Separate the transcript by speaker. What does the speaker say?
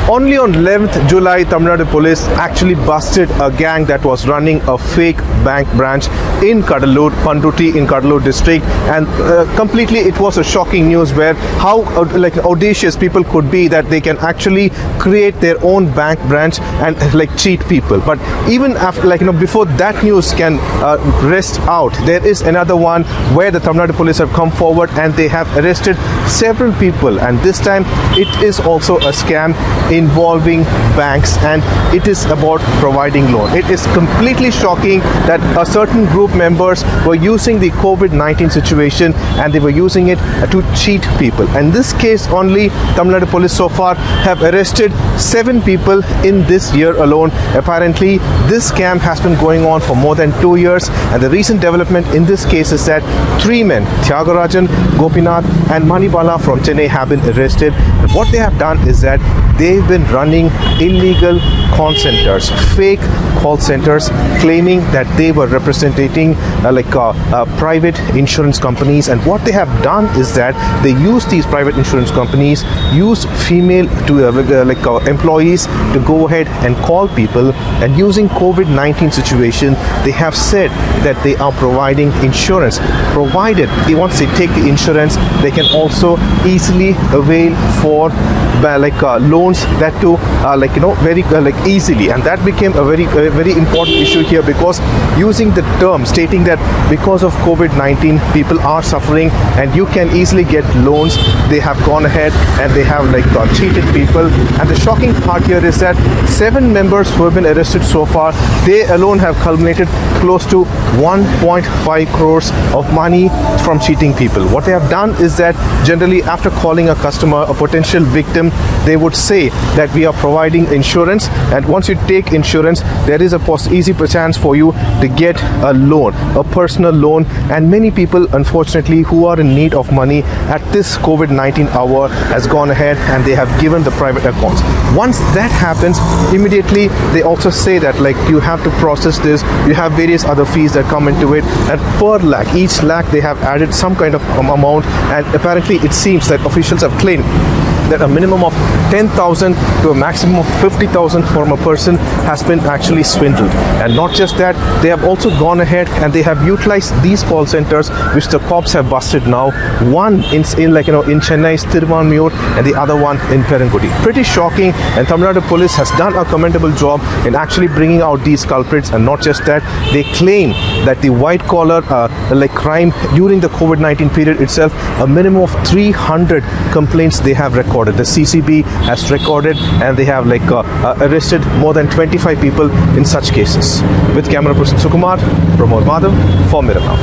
Speaker 1: Only on 11th July, Tamil Nadu police actually busted a gang that was running a fake bank branch in Kadalur, Panduti in Kadalur district, and completely it was a shocking news where how audacious people could be that they can actually create their own bank branch and cheat people. But even after before that news can rest out, there is another one where the Tamil Nadu police have come forward and they have arrested several people, and this time it is also a scam involving banks, and it is about providing loan. It is completely shocking that a certain group members were using the COVID-19 situation and they were using it to cheat people. In this case only, Tamil Nadu police so far have arrested 7 people in this year alone. Apparently this scam has been going on for more than 2 years, and the recent development in this case is that 3 men, Tyagarajan, Gopinath and Manibala from Chennai, have been arrested. And what they have done is that they've been running illegal call centers, fake call centers, claiming that they were representing private insurance companies. And what they have done is that they use these private insurance companies, use female employees to go ahead and call people, and using COVID-19 situation, they have said that they are providing insurance, provided once they take the insurance, they can also easily avail for loans that too very easily. And that became a very important issue here, because using the term stating that because of COVID-19 people are suffering and you can easily get loans, they have gone ahead and they have cheated people. And the shocking part here is that 7 members who have been arrested so far, they alone have culminated close to 1.5 crores of money from cheating people. What they have done is that generally after calling a customer, a potential victim, they would say that we are providing insurance, and once you take insurance, there is a easy chance for you to get a loan, a personal loan. And many people, unfortunately, who are in need of money at this COVID-19 hour, has gone ahead and they have given the private accounts. Once that happens, immediately they also say that you have to process this, you have various other fees that come into it, and per lakh, each lakh they have added some kind of amount. And apparently it seems that officials have claimed that a minimum of 10,000 to a maximum of 50,000 from a person has been actually swindled. And not just that, they have also gone ahead and they have utilized these call centers, which the cops have busted now. One in Chennai's Thiruvanmiyur and the other one in Perangudi. Pretty shocking, and Tamil Nadu police has done a commendable job in actually bringing out these culprits. And not just that, they claim that the white collar crime during the COVID-19 period itself, a minimum of 300 complaints they have recorded. The CCB has recorded, and they have arrested more than 25 people in such cases. With camera person Sukumar, Pramod Madhav for Mirror Now.